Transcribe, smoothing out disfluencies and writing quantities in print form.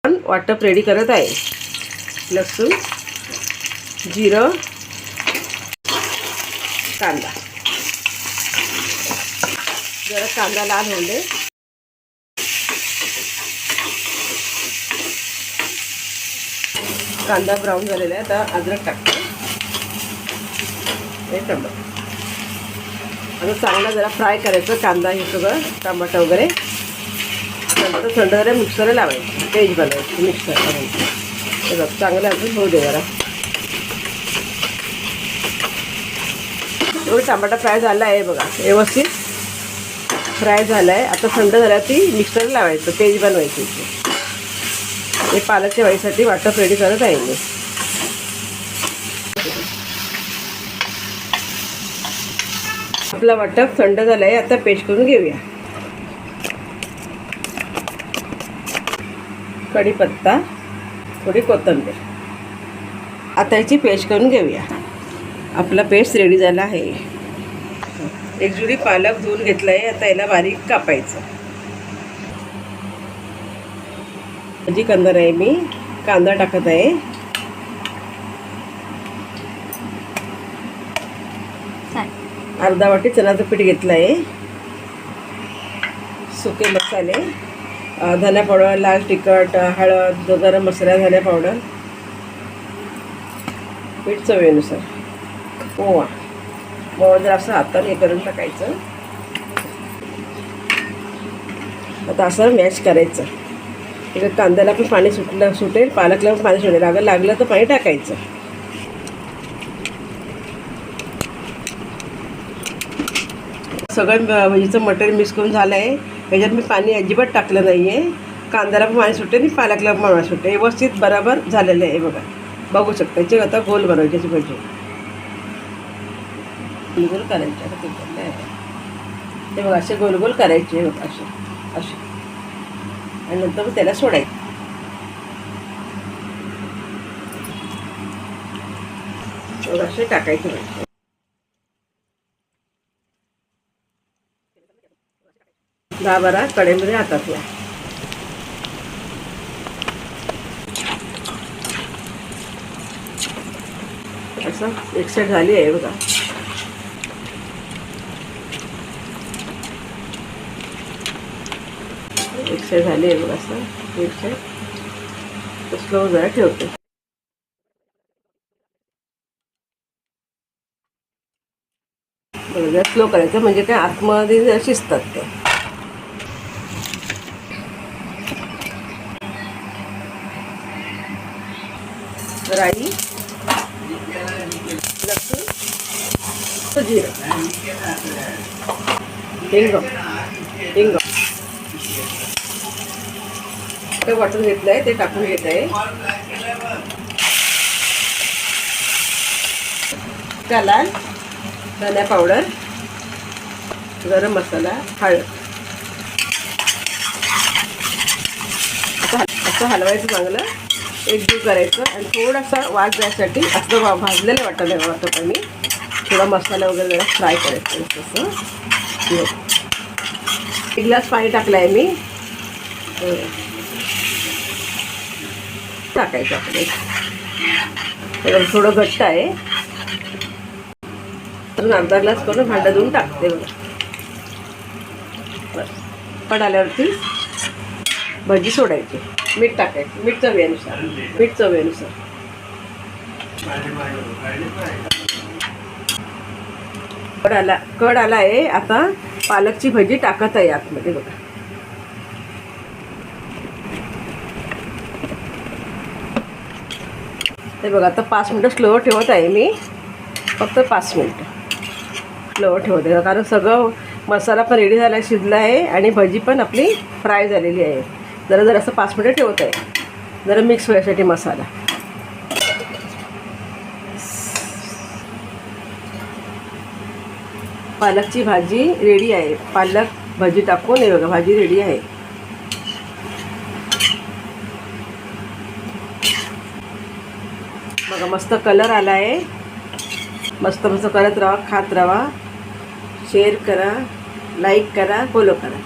वाटप रेडी करत आहे. लसूण, जिरं, कांदा. जरा कांदा लाल होऊ दे. कांदा ब्राऊन झालेला आहे. आता अद्रक टाकते. हे टमाटर आता चांगला जरा फ्राय करायचं. कांदा हे सगळं टमाटर वगैरे नंतर थंड जरा मिक्सरला लावायचं. पेज बनवायचं मिक्सर करायचं. हे बघ चांगलं अजून होऊ दे जरा. एवढं टमाटा फ्राय झाला आहे बघा. व्यवस्थित फ्राय झाला आहे. आता थंड झाला ती मिक्सरला लावायचं. पेज बनवायची. हे पालकच्या वाईसाठी वाटप रेडी करत आहे मी. आपला वाटप थंड झाला आहे. आता पेस्ट करून घेऊया. कढीपत्ता, थोडी कोथिंबीर. आता याची पेस्ट करून घेऊया. आपला पेस्ट रेडी झाला आहे. एक जुडी पालक धुवून घेतला आहे. आता याला बारीक कापायचं. भाजी करणार आहे मी. कांदा टाकत आहे. अर्धा वाटी चण्याचं पीठ घेतलं आहे. सुके मसाले, धना पावडर, लाल तिखट, हळद, गरम मसाला, धना पावडर, मीठ चवीनुसार, ओवा. ओवा जर असं हाताने हे करून टाकायचं. आता असं मॅश करायचं. इकडे कांद्याला पण पाणी सुटेल, पालकला पण पाणी सुटेल. लागलं तर पाणी टाकायचं. सगळं भाजीचं मटेरियल मिक्स करून झालं आहे. ह्याच्यात मी पाणी अजिबात टाकलं नाही आहे. कांद्याला पण पाणी सुटेल आणि पालकला पण पाणी सुटेल. व्यवस्थित बरोबर झालेलं आहे. बघा बघू शकता. याची आता गोल बनवायची अशी भाजी. गोल गोल करायचे. आता ते बघा असे गोल गोल करायचे. बघा असे असे. आणि नंतर त्याला सोडायचं. असे टाकायचे. 10-12 कढईमध्ये हातात घ्या. असं एक साईड झाली आहे बघा. एक साईड झाली आहे बघा. असं एक साईड स्लो जरा ठेवते. जरा स्लो करायचं म्हणजे काय आतमध्ये शिजतात ते. राई, लसूण, जिरं, हिंग ते वाटून घेतलं आहे. ते टाकून घेत आहे. त्याला धना पावडर, गरम मसाला, हळद. असं हलवायचं चांगलं. एकजीव करायचं. आणि थोडासा वास जायसाठी असं भाजलेलं वाटतं मी. थोडा मसाला वगैरे जरा फ्राय करायचं. तसं 1 ग्लास पाणी टाकलं आहे मी. टाकायचं आपले. थोडं घट्ट आहे. तर अर्धा ग्लास करून भांडं धुवून टाकते बघा. बस पण आल्यावरती भजी सोडायची. मीठ टाकायचं. मीठ चवीनुसार. कड आला आहे. आता पालकची भजी टाकत आहे आतमध्ये बघा. ते बघा आता 5 मिनटं स्लो ठेवत आहे मी. फक्त 5 मिनटं स्लो ठेवते. कारण सगळं मसाला पण रेडी झाला, शिजला आहे आणि भजी पण आपली फ्राय झालेली आहे. जरा असं 5 मिनटं ठेवत आहे. जरा मिक्स व्हायसाठी मसाला. पालकची भाजी रेडी आहे. पालक भाजी टाकून हे बघा भाजी रेडी आहे. बघा मस्त कलर आला आहे. मस्त करत राहा, खात राहा. शेअर करा, लाईक करा, फॉलो करा.